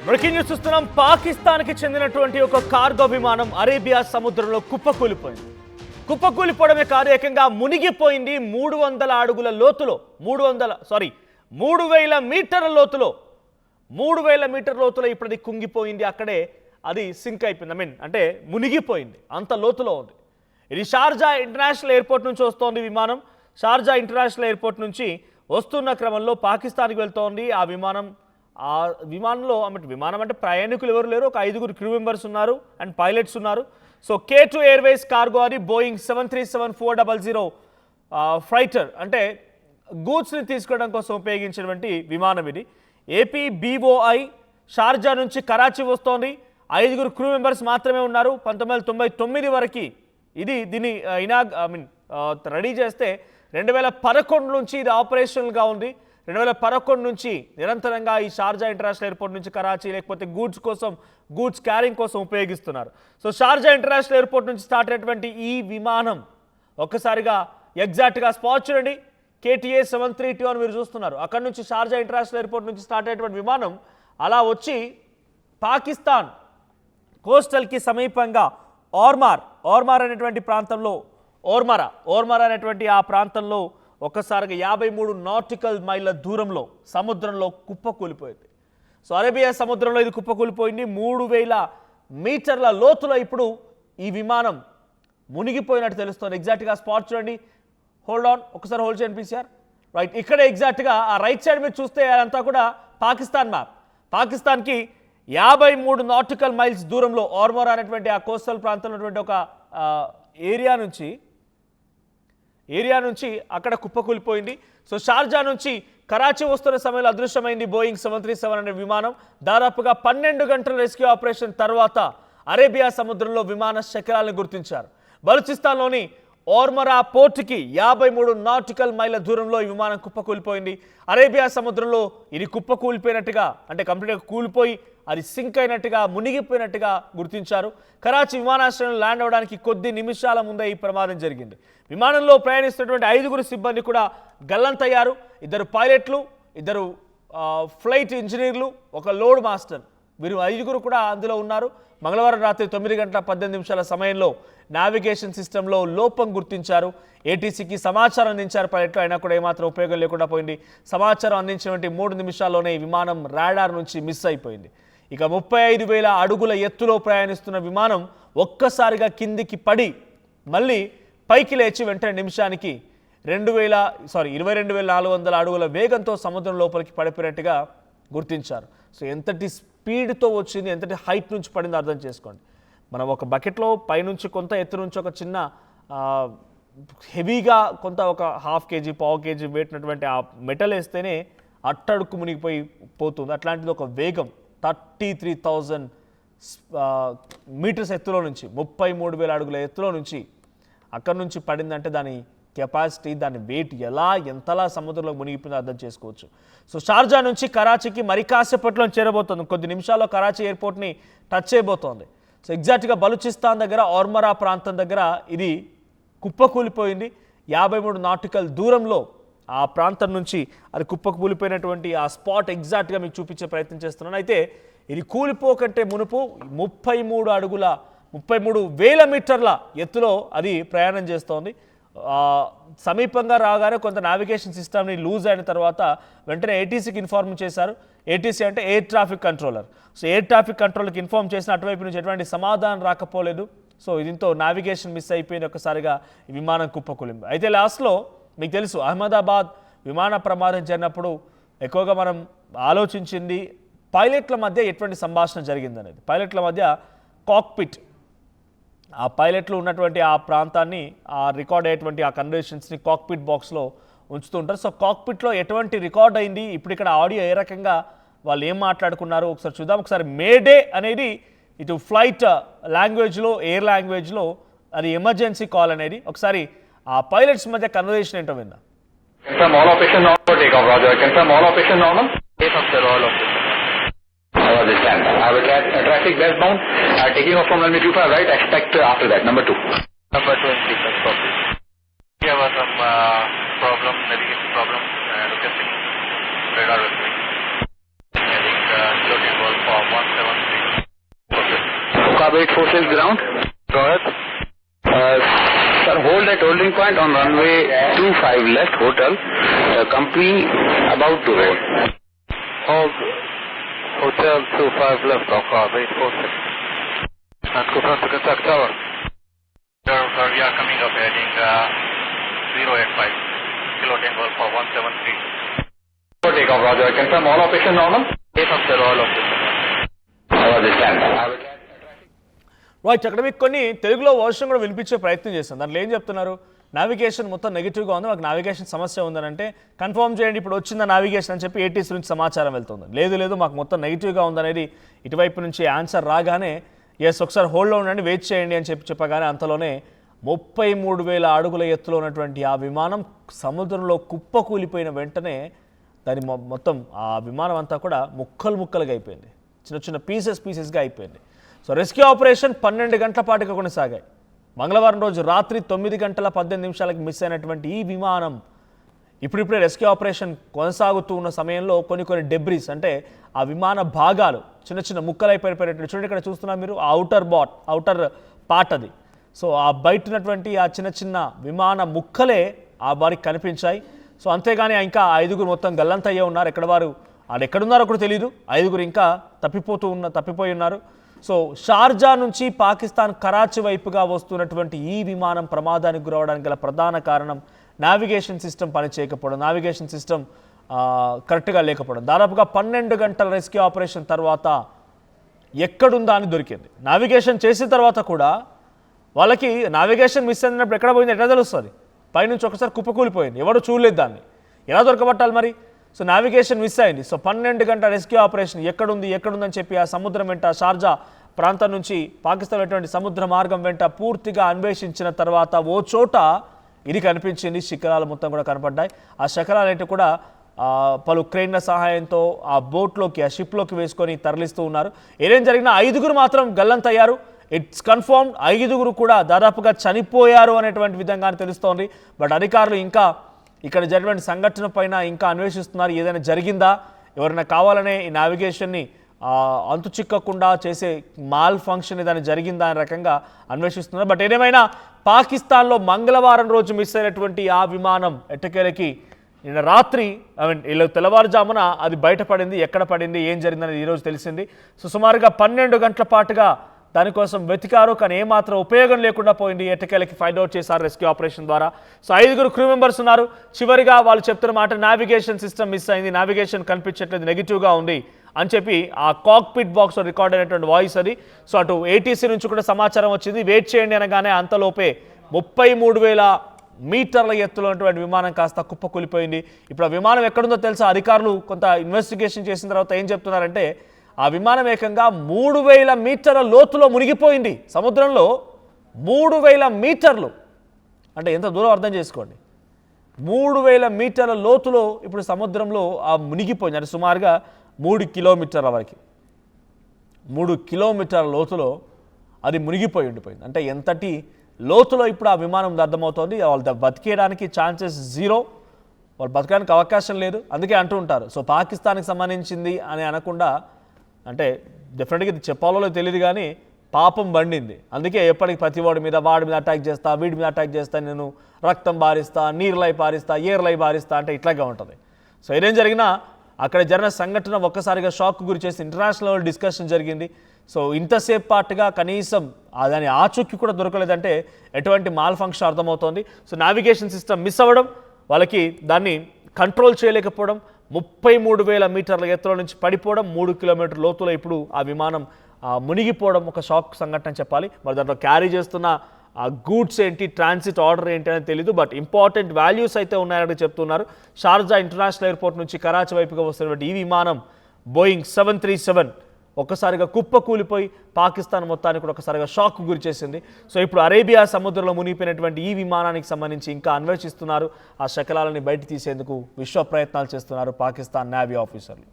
Breaking news చూస్తున్నాం. పాకిస్తాన్కి చెందినటువంటి ఒక కార్గో విమానం అరేబియా సముద్రంలో కుప్పకూలిపోయింది. కుప్పకూలిపోవడమే కాదు, ఏకంగా మునిగిపోయింది. 300 అడుగుల లోతులో 3000 మీటర్ల లోతులో 3000 మీటర్ల లోతులో ఇప్పుడు అది కుంగిపోయింది. అక్కడే అది సింక్ అయిపోయింది. అంటే మునిగిపోయింది, అంత లోతులో ఉంది. ఇది షార్జా ఇంటర్నేషనల్ ఎయిర్పోర్ట్ నుంచి వస్తోంది విమానం. షార్జా ఇంటర్నేషనల్ ఎయిర్పోర్ట్ నుంచి వస్తున్న క్రమంలో పాకిస్తాన్కి వెళ్తోంది ఆ విమానం. ఆ విమానంలో విమానం అంటే ప్రయాణికులు ఎవరు లేరు, ఒక 5 క్రూ మెంబర్స్ ఉన్నారు అండ్ పైలట్స్ ఉన్నారు. సో K2 ఎయిర్వేస్ కార్గో అని బోయింగ్ 737-400 ఫ్రైటర్ అంటే గూడ్స్ని తీసుకోవడం కోసం ఉపయోగించినటువంటి విమానం ఇది. APBOI షార్జా నుంచి కరాచీ వస్తోంది. 5 క్రూ మెంబర్స్ మాత్రమే ఉన్నారు. 1999 వరకు దీన్ని రెడీ చేస్తే 2011 నుంచి ఇది ఆపరేషనల్గా ఉంది. 2011 నుంచి నిరంతరంగా ఈ షార్జా ఇంటర్నేషనల్ ఎయిర్పోర్ట్ నుంచి కరాచీ లేకపోతే గూడ్స్ క్యారింగ్ కోసం ఉపయోగిస్తున్నారు. సో షార్జా ఇంటర్నేషనల్ ఎయిర్పోర్ట్ నుంచి స్టార్ట్ అయినటువంటి ఈ విమానం ఒక్కసారిగా ఎగ్జాక్ట్గా స్పాట్ చూడండి. KTA 732 అని మీరు చూస్తున్నారు. అక్కడ నుంచి షార్జా ఇంటర్నేషనల్ ఎయిర్పోర్ట్ నుంచి స్టార్ట్ అయినటువంటి విమానం అలా వచ్చి పాకిస్తాన్ కోస్టల్కి సమీపంగా ఓర్మార్ అనేటువంటి ప్రాంతంలో ఓర్మారా అనేటువంటి ఆ ప్రాంతంలో ఒక్కసారిగా 53 నాటికల్ మైళ్ళ దూరంలో సముద్రంలో కుప్పకూలిపోయింది. సో అరేబియా సముద్రంలో ఇది కుప్పకూలిపోయింది. 3000 మీటర్ల లోతులో ఇప్పుడు ఈ విమానం మునిగిపోయినట్టు తెలుస్తుంది. ఎగ్జాక్ట్గా స్పాట్ చూడండి. ఒకసారి హోల్డ్ చేయండి PCR. రైట్, ఇక్కడ ఎగ్జాక్ట్గా ఆ రైట్ సైడ్ మీద చూస్తే అదంతా కూడా పాకిస్తాన్ మ్యాప్. పాకిస్తాన్కి 53 నాటికల్ మైల్స్ దూరంలో ఓర్మారా అనేటువంటి ఆ కోస్టల్ ప్రాంతంలో ఉన్నటువంటి ఒక ఏరియా నుంచి అక్కడ కుప్పకూలిపోయింది. సో షార్జా నుంచి కరాచీ వస్తున్న సమయంలో అదృశ్యమైంది బోయింగ్ 737 అనే విమానం. దాదాపుగా 12 గంటల రెస్క్యూ ఆపరేషన్ తర్వాత అరేబియా సముద్రంలో విమాన శకలాలను గుర్తించారు. బలూచిస్తాన్లోని ఓర్మరా పోర్టుకి 53 నాటికల్ మైళ్ళ దూరంలో ఈ విమానం కుప్పకూలిపోయింది. అరేబియా సముద్రంలో ఇది కుప్పకూలిపోయినట్టుగా అంటే కంప్లీట్గా కూలిపోయి అది సింక్ అయినట్టుగా మునిగిపోయినట్టుగా గుర్తించారు. కరాచీ విమానాశ్రయంలో ల్యాండ్ అవ్వడానికి కొద్ది నిమిషాల ముందే ఈ ప్రమాదం జరిగింది. విమానంలో ప్రయాణిస్తున్నటువంటి 5 సిబ్బంది కూడా గల్లంతయ్యారు. 2 పైలట్లు, 2 ఫ్లైట్ ఇంజనీర్లు, 1 లోడ్ మాస్టర్, వీరు 5 కూడా అందులో ఉన్నారు. మంగళవారం రాత్రి 9:18 సమయంలో నావిగేషన్ సిస్టంలో లోపం గుర్తించారు. ATCకి సమాచారం అందించారు పైలట్లు. అయినా కూడా ఏమాత్రం ఉపయోగం లేకుండా పోయింది. సమాచారం అందించినటువంటి 3 నిమిషాల్లోనే ఈ విమానం రాడార్ నుంచి మిస్ అయిపోయింది. ఇక 35,000 అడుగుల ఎత్తులో ప్రయాణిస్తున్న విమానం ఒక్కసారిగా కిందికి పడి మళ్ళీ పైకి లేచి వెంటనే నిమిషానికి 22,400 అడుగుల వేగంతో సముద్రం లోపలికి పడిపోయినట్టుగా గుర్తించారు. సో ఎంతటి స్పీడ్తో వచ్చింది, ఎంతటి హైట్ నుంచి పడిందో అర్థం చేసుకోండి. మనం ఒక బకెట్లో పైనుంచి కొంత ఎత్తు నుంచి ఒక చిన్న హెవీగా కొంత ఒక 1/2 kg, 1/4 kg పెట్టినటువంటి ఆ మెటల్ వేస్తేనే అట్టడుక్కు మునిగిపోయి పోతుంది. అట్లాంటిది ఒక వేగం 33,000 మీటర్స్ ఎత్తులో నుంచి 33,000 అడుగుల ఎత్తులో నుంచి అక్కడి నుంచి పడిందంటే దాని కెపాసిటీ, దాని వెయిట్ ఎంతలా సముద్రంలో మునిగిపోయిందో అర్థం చేసుకోవచ్చు. సో షార్జా నుంచి కరాచీకి మరి కాసేపట్లో చేరబోతోంది. కొద్ది నిమిషాల్లో కరాచీ ఎయిర్పోర్ట్ని టచ్ చేయబోతోంది. సో ఎగ్జాక్ట్గా బలూచిస్తాన్ దగ్గర ఓర్మరా ప్రాంతం దగ్గర ఇది కుప్పకూలిపోయింది. 53 నాటికల్ దూరంలో ఆ ప్రాంతం నుంచి అది కుప్పకూలిపోయినటువంటి ఆ స్పాట్ ఎగ్జాక్ట్గా మీకు చూపించే ప్రయత్నం చేస్తున్నాను. అయితే ఇది కూలిపోకంటే మునుపు 33,000 మీటర్ల ఎత్తులో అది ప్రయాణం చేస్తోంది. సమీపంగా రాగానే కొంత నావిగేషన్ సిస్టమ్ని లూజ్ అయిన తర్వాత వెంటనే ATCకి ఇన్ఫార్మ్ చేశారు. ATC అంటే air traffic controller. So air traffic కంట్రోలర్కి ఇన్ఫార్మ్ చేసిన అటువైపు నుంచి ఎటువంటి సమాధానం రాకపోలేదు. సో దీంతో నావిగేషన్ మిస్ అయిపోయింది. ఒక్కసారిగా ఈ విమానం కుప్పకూలింది. అయితే లాస్ట్లో మీకు తెలుసు అహ్మదాబాద్ విమాన ప్రమాదం జరిగినప్పుడు ఎక్కువగా మనం ఆలోచించింది పైలట్ల మధ్య ఎటువంటి సంభాషణ జరిగిందనేది. పైలట్ల మధ్య కాక్పిట్, ఆ పైలట్లు ఉన్నటువంటి ఆ ప్రాంతాన్ని రికార్డ్ అయ్యేటువంటి ఆ కన్వర్సేషన్స్ని కాక్పిట్ బాక్స్లో ఉంచుతూ ఉంటారు. సో కాక్పిట్లో ఎటువంటి రికార్డ్ అయింది, ఇప్పుడు ఇక్కడ ఆడియో ఏ రకంగా వాళ్ళు ఏం మాట్లాడుకున్నారు ఒకసారి చూద్దాం. ఒకసారి మేడే అనేది ఇటు ఫ్లైట్ లాంగ్వేజ్లో, ఎయిర్ లాంగ్వేజ్లో అది ఎమర్జెన్సీ కాల్ అనేది. ఒకసారి ఆ పైలట్స్ మధ్య కన్వర్సేషన్ ఏంటో విందాం. Confirm all operation normal, take off, Roger. Confirm all operation normal? Take off, sir, all operation. I understand. I have a traffic westbound, taking off from runway 25, right? Expect after that, number 2. Number 2 in sequence, copy. There was some problem, navigation problem, locating radar was I think loading was for 1 Fab 846 ground. Go ahead. Sir, hold at holding point on runway 25 left, hotel. Company about to roll. Hold. Hotel 25 left of Fab 846. And confirm to contact tower. Sir, we are coming up heading 085. Kilo Tango for 173. For takeoff, Roger. Confirm all operation normal. Yes, sir, all of this. Understand. Right, అక్కడ మీకు కొన్ని తెలుగులో version కూడా వినిపించే ప్రయత్నం చేస్తాను. దాంట్లో ఏం చెప్తున్నారు, నావిగేషన్ మొత్తం నెగిటివ్గా ఉంది, మాకు నావిగేషన్ సమస్య ఉందని అంటే కన్ఫర్మ్ చేయండి ఇప్పుడు వచ్చిందా నావిగేషన్ అని చెప్పి ఏటీసీ నుంచి సమాచారం వెళ్తుంది. లేదు మాకు మొత్తం నెగిటివ్గా ఉందనేది ఇటువైపు నుంచి ఆన్సర్ రాగానే ఎస్ ఒకసారి హోల్డ్లో ఉండండి వెయిట్ చేయండి అని చెప్పగానే అంతలోనే 33,000 అడుగుల ఎత్తులో ఉన్నటువంటి ఆ విమానం సముద్రంలో కుప్పకూలిపోయిన వెంటనే దాని మొత్తం ఆ విమానం అంతా కూడా ముక్కలుగా అయిపోయింది, చిన్న పీసెస్గా అయిపోయింది. సో రెస్క్యూ ఆపరేషన్ 12 గంటల పాటుగా కొనసాగాయి. మంగళవారం రోజు రాత్రి 9 గంటల 18 నిమిషాలకు మిస్ అయినటువంటి ఈ విమానం ఇప్పుడిప్పుడే రెస్క్యూ ఆపరేషన్ కొనసాగుతూ ఉన్న సమయంలో కొన్ని డెబ్రిస్ అంటే ఆ విమాన భాగాలు చిన్న ముక్కలైపోయినట్టు చూడండి. ఇక్కడ చూస్తున్నారు మీరు అవుటర్ పార్ట్ అది. సో ఆ బయట ఉన్నటువంటి ఆ చిన్న విమాన ముక్కలే ఆ వారికి కనిపించాయి. సో అంతేగాని ఇంకా 5గురు మొత్తం గల్లంతయ్యే ఉన్నారు. వారు ఎక్కడున్నారో కూడా తెలియదు. 5గురు ఇంకా తప్పిపోయి ఉన్నారు. సో షార్జా నుంచి పాకిస్తాన్ కరాచీ వైపుగా వస్తున్నటువంటి ఈ విమానం ప్రమాదానికి గురవడానికి గల ప్రధాన కారణం నావిగేషన్ సిస్టమ్ పనిచేయకపోవడం, నావిగేషన్ సిస్టమ్ కరెక్ట్గా లేకపోవడం. దాదాపుగా 12 గంటల రెస్క్యూ ఆపరేషన్ తర్వాత ఎక్కడుందా అని దొరికింది. నావిగేషన్ చేసిన తర్వాత కూడా వాళ్ళకి నావిగేషన్ మిస్ అయినప్పుడు ఎక్కడ పోయింది ఎట్లా తెలుస్తుంది? పైనుంచి ఒకసారి కుప్పకూలిపోయింది, ఎవరు చూడలేదు దాన్ని, ఎలా దొరకబట్టాలి మరి? సో నావిగేషన్ మిస్ అయింది. సో 12 గంటల రెస్క్యూ ఆపరేషన్ ఎక్కడుందని చెప్పి ఆ సముద్రం వెంట షార్జా ప్రాంతం నుంచి పాకిస్తాన్ ఉన్నటువంటి సముద్ర మార్గం వెంట పూర్తిగా అన్వేషించిన తర్వాత ఓ చోట ఇది కనిపించింది. శిఖరాలు మొత్తం కూడా కనపడ్డాయి. ఆ శిఖరాలు కూడా పలు క్రెయిన్ల సహాయంతో ఆ బోట్లోకి ఆ షిప్లోకి వేసుకొని తరలిస్తూ ఉన్నారు. ఏదేం జరిగినా 5గురు మాత్రం గల్లంతయ్యారు. ఇట్స్ కన్ఫర్మ్ 5గురు కూడా దాదాపుగా చనిపోయారు అనేటువంటి విధంగా తెలుస్తోంది. బట్ అధికారులు ఇంకా ఇక్కడ జరిగిన సంఘటన పైన ఇంకా అన్వేషిస్తున్నారు. ఏదైనా జరిగిందా, ఎవరైనా కావాలనే ఈ నావిగేషన్ని అంతు చిక్కకుండా చేసే మాల్ ఫంక్షన్ ఏదైనా జరిగిందా అనే రకంగా అన్వేషిస్తున్నారు. బట్ ఏదేమైనా పాకిస్తాన్లో మంగళవారం రోజు మిస్ అయినటువంటి ఆ విమానం ఎట్టకేలకి నిన్న రాత్రి ఇలా తెల్లవారుజామున అది బయటపడింది. ఎక్కడ పడింది, ఏం జరిగిందనేది ఈరోజు తెలిసింది. సో సుమారుగా 12 గంటల పాటుగా దానికోసం వెతికారు, కానీ ఏమాత్రం ఉపయోగం లేకుండా పోయింది. ఎట్టకేలకి ఫైండ్ అవుట్ చేశారు రెస్క్యూ ఆపరేషన్ ద్వారా. సో 5గురు క్రూ మెంబర్స్ ఉన్నారు. చివరిగా వాళ్ళు చెప్తున్న మాట నావిగేషన్ సిస్టమ్ మిస్ అయింది, నావిగేషన్ కనిపించట్లేదు, నెగిటివ్గా ఉంది అని చెప్పి ఆ కాక్పిట్ బాక్స్లో రికార్డ్ అయినటువంటి వాయిస్ అది. సో అటు ఏటీసీ నుంచి కూడా సమాచారం వచ్చింది, వెయిట్ చేయండి అనగానే అంతలోపే 33,000 మీటర్ల ఎత్తులో ఉన్నటువంటి విమానం కాస్త కుప్పకూలిపోయింది. ఇప్పుడు ఆ విమానం ఎక్కడుందో తెలుసా? అధికారులు కొంత ఇన్వెస్టిగేషన్ చేసిన తర్వాత ఏం చెప్తున్నారంటే ఆ విమానం ఏకంగా 3,000 మీటర్ల లోతులో మునిగిపోయింది. సముద్రంలో 3,000 మీటర్లు అంటే ఎంత దూరం అర్థం చేసుకోండి. 3,000 మీటర్ల లోతులో ఇప్పుడు సముద్రంలో ఆ మునిగిపోయింది. అంటే సుమారుగా 3 కిలోమీటర్ల వరకు 3 కిలోమీటర్ల లోతులో అది మునిగిపోయి ఉండిపోయింది. అంటే ఎంతటి లోతులో ఇప్పుడు ఆ విమానం అర్థమవుతోంది. వాళ్ళు బతికేయడానికి ఛాన్సెస్ 0, వాళ్ళు బతకడానికి అవకాశం లేదు. అందుకే అంటూ ఉంటారు సో పాకిస్తాన్కి సంబంధించింది అని అనకుండా, అంటే డెఫినెట్గా ఇది చెప్పాలో తెలియదు కానీ పాపం బండింది. అందుకే ఎప్పటికీ ప్రతి వాడి మీద అటాక్ చేస్తా, వీడి మీద అటాక్ చేస్తా, నేను రక్తం బారిస్తా, నీరులై పారిస్తా, ఏర్లై బారిస్తా అంటే ఇట్లాగే ఉంటుంది. సో ఏదేం జరిగినా అక్కడ జరిగిన సంఘటన ఒక్కసారిగా షాక్ గురి చేసి ఇంటర్నేషనల్ డిస్కషన్ జరిగింది. సో ఇంతసేపు పాటుగా కనీసం దాని ఆచూకీ కూడా దొరకలేదంటే ఎటువంటి మాల్ ఫంక్షన్ అర్థమవుతోంది. సో నావిగేషన్ సిస్టమ్ మిస్ అవ్వడం, వాళ్ళకి దాన్ని కంట్రోల్ చేయలేకపోవడం, 33,000 మీటర్ల ఎత్తులో నుంచి పడిపోవడం, 3 కిలోమీటర్ల లోతులో ఇప్పుడు ఆ విమానం మునిగిపోవడం ఒక షాక్ సంఘటన చెప్పాలి. మరి దాంట్లో క్యారీ చేస్తున్న గూడ్స్ ఏంటి, ట్రాన్సిట్ ఆర్డర్ ఏంటి అనేది తెలీదు. బట్ ఇంపార్టెంట్ వాల్యూస్ అయితే ఉన్నాయని చెప్తున్నారు. షార్జా ఇంటర్నేషనల్ ఎయిర్పోర్ట్ నుంచి కరాచీ వైపుగా వస్తున్నటువంటి ఈ విమానం బోయింగ్ 737 ఒక్కసారిగా కుప్పకూలిపోయి పాకిస్తాన్ మొత్తానికి కూడా ఒకసారిగా షాక్ గురి చేసింది. సో ఇప్పుడు అరేబియా సముద్రంలో మునిగిపోయినటువంటి ఈ విమానానికి సంబంధించి ఇంకా అన్వేషిస్తున్నారు. ఆ శకలాలని బయట తీసేందుకు విశ్వ ప్రయత్నాలు చేస్తున్నారు పాకిస్తాన్ నేవీ ఆఫీసర్లు.